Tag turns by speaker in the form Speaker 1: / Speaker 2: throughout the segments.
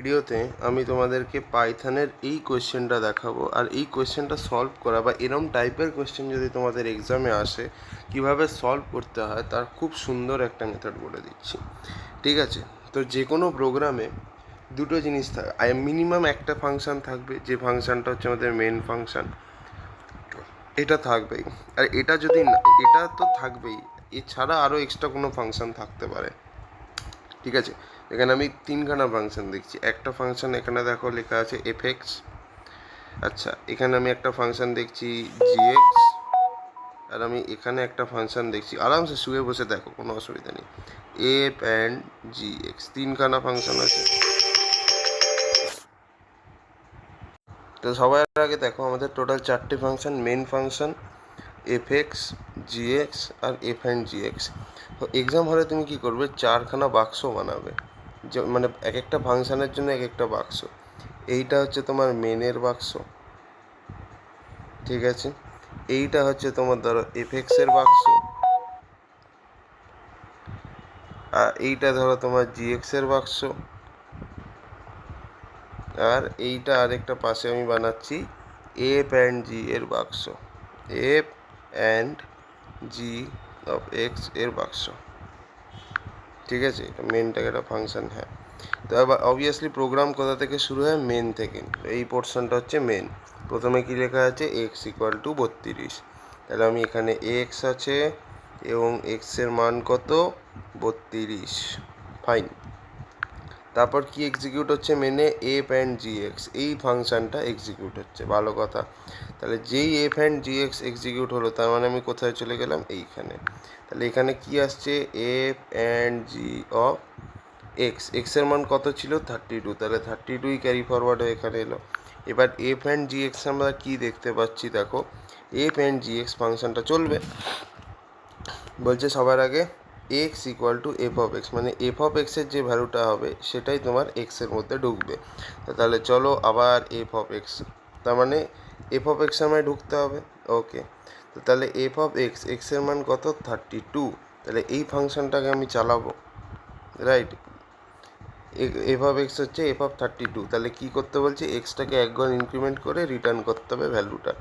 Speaker 1: ভিডিওতে আমি তোমাদেরকে পাইথনের এই কোয়েশ্চেনটা দেখাবো, আর এই কোয়েশ্চেনটা সলভ করা বা এরম টাইপের কোয়েশ্চেন যদি তোমাদের এক্সামে আসে কিভাবে সলভ করতে হয় তার খুব সুন্দর একটা মেথড বলে দিচ্ছি। ঠিক আছে, তো যে কোনো প্রোগ্রামে দুটো জিনিস থাকে, মিনিমাম একটা ফাংশান থাকবে, যে ফাংশানটা হচ্ছে আমাদের মেন ফাংশান, এটা থাকবেই। আর এটা যদি না, এটা তো থাকবেই, এছাড়া আরও এক্সট্রা কোনো ফাংশান থাকতে পারে। ঠিক আছে, এখানে আমি তিনখানা ফাংশন দেখছি। একটা ফাংশন এখানে দেখো লেখা আছে এফএক্স। আচ্ছা, এখানে আমি একটা ফাংশন দেখছি জিএক্স, আর আমি এখানে একটা ফাংশন দেখছি, আরামসে শুয়ে বসে দেখো, কোনো অসুবিধা নেই, এফ অ্যান্ড জিএক্স, তিনখানা ফাংশন আছে। তো সবার আগে দেখো আমাদের টোটাল চারটে function, main function, F X, G X আর এফ অ্যান্ড জিএক্স। তো এক্সাম হলে তুমি কী করবে, চারখানা বাক্স বানাবে, যে মানে এক একটা ফাংশানের জন্য এক একটা বাক্স। এইটা হচ্ছে তোমার মেনের বাক্স, ঠিক আছে। এইটা হচ্ছে তোমার ধরো এফএক্সের বাক্স, আর এইটা ধরো তোমার জিএক্সের বাক্স, আর এইটা আরেকটা পাশে আমি বানাচ্ছি এফ অ্যান্ড জি এর বাক্স, F and G of x এর বাক্স। ঠিক আছে, এটা মেনটাকে একটা ফাংশন। হ্যাঁ, তো এবার অবভিয়াসলি প্রোগ্রাম কোথা থেকে শুরু হয়, মেন থেকে। এই পোর্শনটা হচ্ছে মেন। প্রথমে কি লেখা আছে, এক্স ইকুয়াল টু 32। তাহলে আমি এখানে এক্স আছে এবং এক্সের মান কত, 32। ফাইন। তারপর কি এক্সিকিউট হচ্ছে মেনে, এফ অ্যান্ড জি এক্স, এই ফাংশানটা এক্সিকিউট হচ্ছে, ভালো কথা। তাহলে যেই F and G x execute হলো, তার মানে আমি কোথায় চলে গেলাম, এইখানে। তাহলে এখানে কি আসছে, F and G of x, এক্সের মান কত ছিল, 32, তাহলে 32ই ক্যারি ফরওয়ার্ড হয়ে এখানে এলো। এবার এফ অ্যান্ড জি এক্স আমরা কী দেখতে পাচ্ছি, দেখো এফ অ্যান্ড জি এক্স ফাংশানটা চলবে। বলছে সবার আগে x equal to F of x, মানে এফ অফ এক্সের যে ভ্যালুটা হবে সেটাই তোমার এক্সের মধ্যে ঢুকবে। তাহলে চলো আবার এফ অফ এক্স, তার মানে এফ অফ এক্স আমায় ঢুকতে হবে। ওকে, তো তাহলে এফ অফ এক্স, এক্সের মান কত, 32। তাহলে এই ফাংশনটাকে আমি চালাবো, রাইট। এফ অফ এক্স হচ্ছে এফ অফ 32। তাহলে কী করতে বলছে, এক্সটাকে এক ঘর ইনক্রিমেন্ট করে রিটার্ন করতে হবে ভ্যালুটা।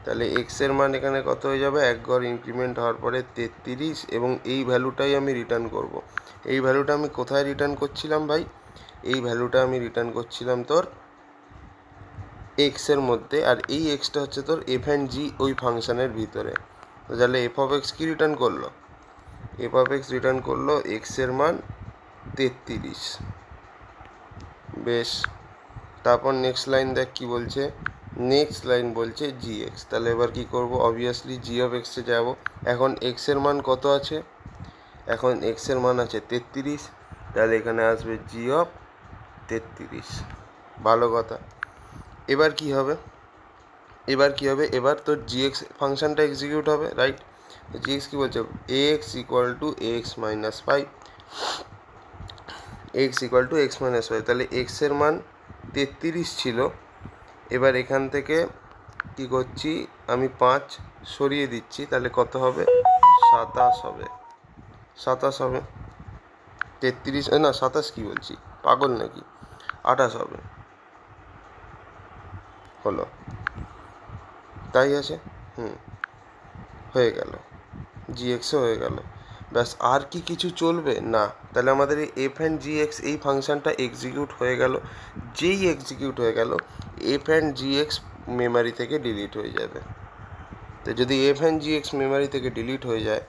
Speaker 1: তাহলে এক্সের মান এখানে কত হয়ে যাবে, এক ঘর ইনক্রিমেন্ট হওয়ার পরে 33, এবং এই ভ্যালুটাই আমি রিটার্ন করব। এই ভ্যালুটা আমি কোথায় রিটার্ন করছিলাম ভাই, এই ভ্যালুটা আমি রিটার্ন করছিলাম তোর এক্সের মধ্যে, আর এই এক্সটা হচ্ছে তোর এফ অ্যান্ড জি ওই ফাংশানের ভিতরে। তো তাহলে এফ অফ এক্স কী রিটার্ন করলো, এফ অফ এক্স রিটার্ন করলো এক্সের মান 33। বেশ, তারপর নেক্সট লাইন দেখ কি বলছে, নেক্সট লাইন বলছে জি এক্স। তাহলে এবার কি করব, অবভিয়াসলি জি অফ এক্সে যাব। এখন এক্সের মান কত আছে, এখন এক্সের মান আছে 33, তাহলে এখানে আসবে জি অফ 33। ভালো কথা। এবার কি হবে, এবার কি হবে, এবার তোর জি এক্স ফাংশানটা এক্সিকিউট হবে, রাইট। জি এক্স কী বলছে, x equal to x minus 5, x equal to x minus 5। তাহলে এক্সের মান 33 ছিল। এবার এখান থেকে কী করছি, আমি 5 সরিয়ে দিচ্ছি, তাহলে কত হবে, 27 হবে, 27 হবে। 33 না, 27 কী বলছি, পাগল নাকি, 28 হবে, হলো, তাই আছে। হয়ে গেল, জিএক্সও হয়ে গেল। ব্যাস, আর কি কিছু চলবে না। তাহলে আমাদের এই এফ অ্যান্ড জি এক্স এই ফাংশানটা এক্সিকিউট হয়ে গেল। যেই এক্সিকিউট হয়ে গেল, F and G x Memari থেকে ডিলিট হয়ে যাবে। তো যদি F and G x Memari থেকে ডিলিট হয়ে যায়,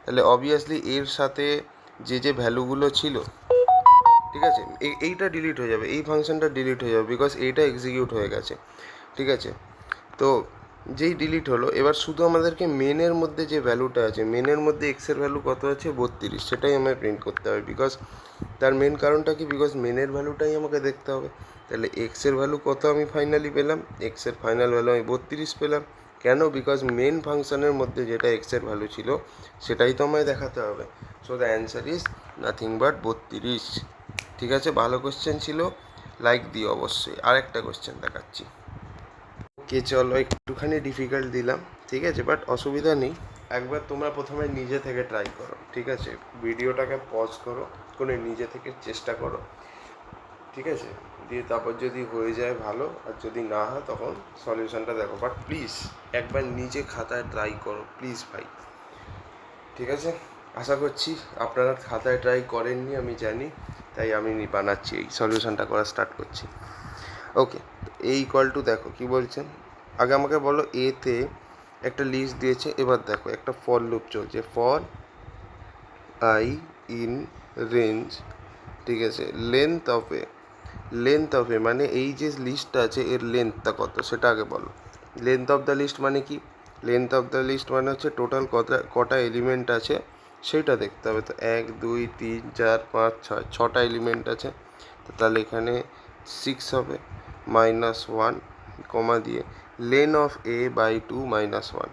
Speaker 1: তাহলে অবভিয়াসলি এর সাথে যে যে ভ্যালুগুলো ছিল, ঠিক আছে, এইটা ডিলিট হয়ে যাবে, এই ফাংশনটা ডিলিট হয়ে যাবে, বিকজ এইটা এক্সিকিউট হয়ে গেছে। ঠিক আছে, তো যেই ডিলিট হলো, এবার শুধু আমাদেরকে মেনের মধ্যে যে ভ্যালুটা আছে, মেনের মধ্যে এক্সের ভ্যালু কত আছে, 32, সেটাই আমায় প্রিন্ট করতে হবে। বিকজ তার মেন কারণটা কি, বিকজ মেনের ভ্যালুটাই আমাকে দেখতে হবে। তাহলে এক্সের ভ্যালু কত আমি ফাইনালি পেলাম, এক্সের ফাইনাল ভ্যালু আমি 32 পেলাম। কেন, বিকজ মেন ফাংশনের মধ্যে যেটা এক্সের ভ্যালু ছিল সেটাই তো আমায় দেখাতে হবে। So the answer is nothing but 32। ঠিক আছে, ভালো কোশ্চেন ছিল, লাইক দিও অবশ্যই। আরেকটা কোশ্চেন দেখাচ্ছি। ওকে চলো, একটুখানি ডিফিকাল্ট দিলাম, ঠিক আছে, বাট অসুবিধা নেই। একবার তোমরা প্রথমে নিজে থেকে ট্রাই করো, ঠিক আছে, ভিডিওটাকে পজ করো করে নিজে থেকে চেষ্টা করো, ঠিক আছে। দিয়ে তারপর যদি হয়ে যায় ভালো, আর যদি না হয় তখন সলিউশনটা দেখো। বাট প্লিজ একবার নিজে খাতায় ট্রাই করো প্লিজ ভাই, ঠিক আছে? আশা করছি আপনারা খাতায় ট্রাই করেননি আমি জানি, তাই আমি বানাচ্ছি, এই সলিউশনটা করা স্টার্ট করছি। ওকে, এই ইকুয়াল টু দেখো কি বলছেন, আগে আমাকে বলো এতে একটা লিস্ট দিয়েছে, এবার দেখো একটা ফর লুপ চলছে, ফর আই ইন রেঞ্জ, ঠিক আছে, লেন্থ অফ এ মানে এই যে লিস্টটা আছে এর লেন্থটা কত সেটা আগে বলো। লেন্থ অফ দ্য লিস্ট মানে কি? লেন্থ অফ দ্য লিস্ট মানে হচ্ছে টোটাল কটা এলিমেন্ট আছে সেইটা দেখতে হবে। তো 1 2 3 4 5 6, 6টা এলিমেন্ট আছে, তো তাহলে এখানে 6 হবে, -1 কমা দিয়ে লেন অফ এ বাই 2 -1,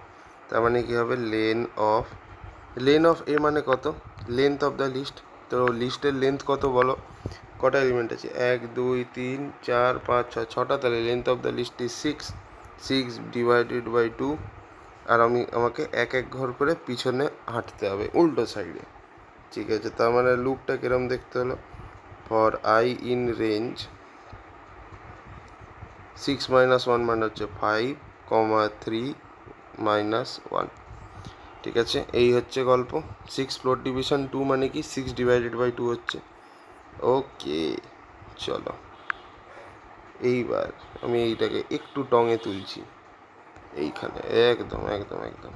Speaker 1: তার মানে কি হবে লেন অফ এ মানে কত? Length of the list. তো লিস্টের লেন্থ কত বলো, কটা এলিমেন্ট আছে? 1 2 3 4 5 6, 6টা, তাহলে length of the list is 6 divided by 2, আর আমাকে এক এক ঘর করে পিছনে হাঁটতে হবে উল্টো সাইডে, ঠিক আছে? তার মানে লুপটা কিরম দেখতে হলো, ফর আই ইন রেঞ্জ 6 -1 মানে হচ্ছে 5, 3 -1, ঠিক আছে? এই হচ্ছে গল্প। 6 ফ্লোর ডিভিশন 2 মানে কি 6 ডিভাইডেড বাই 2 হচ্ছে। ওকে, চলো এইবার আমি এইটাকে একটু টঙে তুলছি এইখানে, একদম একদম একদম।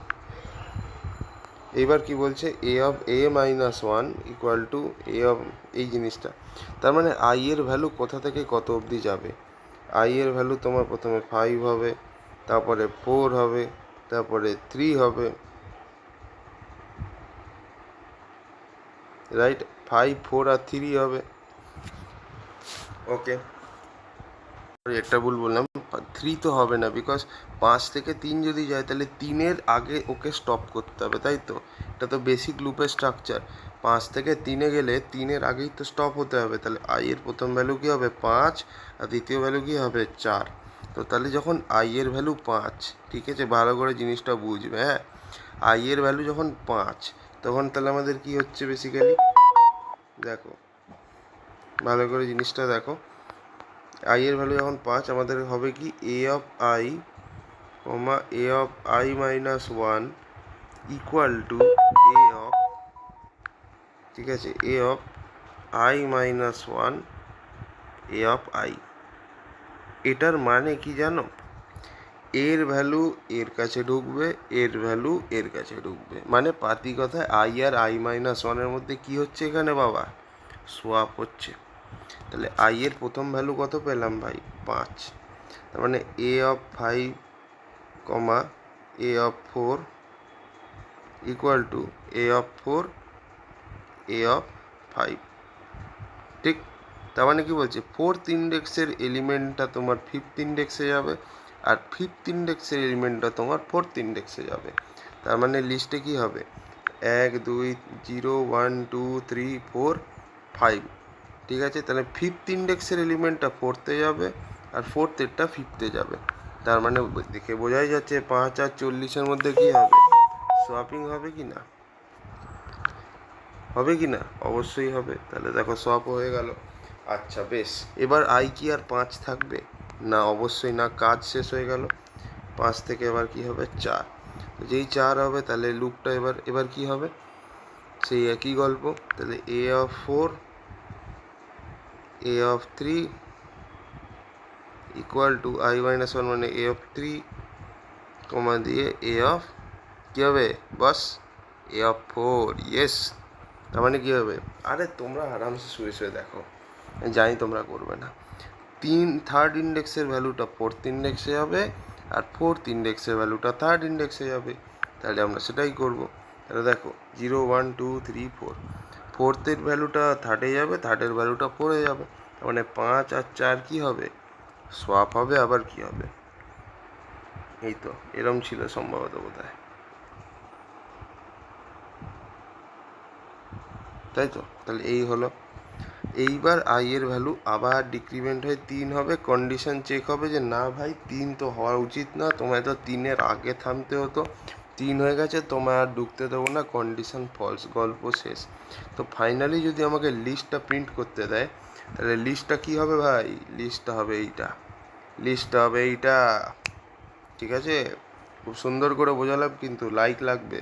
Speaker 1: এইবার কি বলছে, a(a-1) ইকুয়াল টু এই জিনিসটা, তার মানে আই এর ভ্যালু কোথা থেকে কত অবধি যাবে? আই এর ভ্যালু তোমার প্রথমে 5 হবে, তারপরে 4 হবে, তারপরে 3 হবে, রাইট? 5 4 আর 3 হবে। ওকে, একটা ভুল বললাম, 3 তো হবে না, বিকজ 5 থেকে 3 যদি যায় তাহলে 3-এর আগে ওকে স্টপ করতে হবে, তাই তো? এটা তো বেসিক লুপের স্ট্রাকচার। 5 থেকে 3-এ গেলে 3-এর আগেই তো স্টপ হতে হবে, তাহলে আই এর প্রথম ভ্যালু কী হবে? 5, আর দ্বিতীয় ভ্যালু কী হবে? 4। তো তাহলে যখন আই এর ভ্যালু 5, ঠিক আছে, ভালো করে জিনিসটা বুঝবে, হ্যাঁ? আই এর ভ্যালু যখন 5, তখন তাহলে আমাদের কি হচ্ছে বেসিক্যালি, দেখো ভালো করে জিনিসটা দেখো, আই এর ভ্যালু যখন 5, আমাদের হবে কি a of i comma a of i -1 equal to a of, ঠিক আছে, a of i -1 a of i. এটার মানে কি জানো? এর ভ্যালু এর কাছে ঢুকবে, এর ভ্যালু এর কাছে ঢুকবে, মানে পাতি কথায় আই আর আই -1-এর মধ্যে কি হচ্ছে এখানে বাবা? সোয়াপ হচ্ছে। তাহলে আই এর প্রথম ভ্যালু কত পেলাম ভাই? 5। তার মানে a of 5 comma a of 4 equal to a of 4 a of 5, ঠিক? তার মানে কি বলছে, 4th ইন্ডেক্সের এলিমেন্টটা তোমার 5th ইন্ডেক্সে যাবে, আর 5th ইন্ডেক্সের এলিমেন্টটা তোমার 4th ইন্ডেক্সে যাবে। তার মানে লিস্টে কি হবে? 1 2 0 1 2 3 4 5, ঠিক আছে? তাহলে 5th ইন্ডেক্সের এলিমেন্টটা 4th-এ যাবে, আর 4th-এরটা 5th-এ যাবে। তার মানে দেখে বোঝাই যাচ্ছে 5 আর 40-এর মধ্যে কি হবে? সোয়াপিং হবে কি না? হবে কি না? অবশ্যই হবে। তাহলে দেখো সোয়াপ হয়ে গেল। আচ্ছা বেশ, এবার আই কি আর 5 থাকবে? না, অবশ্যই না, কাজ শেষ হয়ে গেল। 5 থেকে এবার কি হবে? 4। যেই 4 হবে তাহলে লুপটা এবার কি হবে? সেই একই গল্প। তাহলে a of 4 a of 3 equal to i -1 মানে এ অফ 3 কমা দিয়ে এ অফ কী হবে বস? এ অফ 4, ইয়েস। তার মানে কী হবে? আরে তোমরা আরামসে শুয়ে শুয়ে দেখো, জানি তোমরা করবে না। 3rd ইন্ডেক্সের ভ্যালুটা 4th ইন্ডেক্সে যাবে, আর 4th ইন্ডেক্সের ভ্যালুটা 3rd ইন্ডেক্সে যাবে। তাহলে আমরা সেটাই করব। তাহলে দেখো 0 1 2 3 4, 4th-এর ভ্যালুটা 3rd-এ যাবে, 3rd-এর ভ্যালুটা 4-এ যাবে। তার মানে 5 আর 4 কী হবে? সোয়াপ হবে। আবার কি হবে? এই তো এরম ছিল সম্ভবত বোধহয়, তাই তো? তাহলে এই হলো। এইবার আই এর ভ্যালু আবার ডিক্রিমেন্ট হয়ে 3 হবে, কন্ডিশন চেক হবে যে না ভাই 3 তো হওয়া উচিত না, তোমায় তো 3-এর আগে থামতে হতো, 3 হয়ে গেছে, তোমায় আর ঢুকতে দেবো না, কন্ডিশন ফলস, গল্প শেষ। তো ফাইনালি যদি আমাকে লিস্টটা প্রিন্ট করতে দেয়, তাহলে লিস্টটা কি হবে ভাই? লিস্টটা হবে এইটা, লিস্টটা হবে এইটা। ঠিক আছে, খুব সুন্দর করে বোঝালাম কিন্তু, লাইক লাগবে।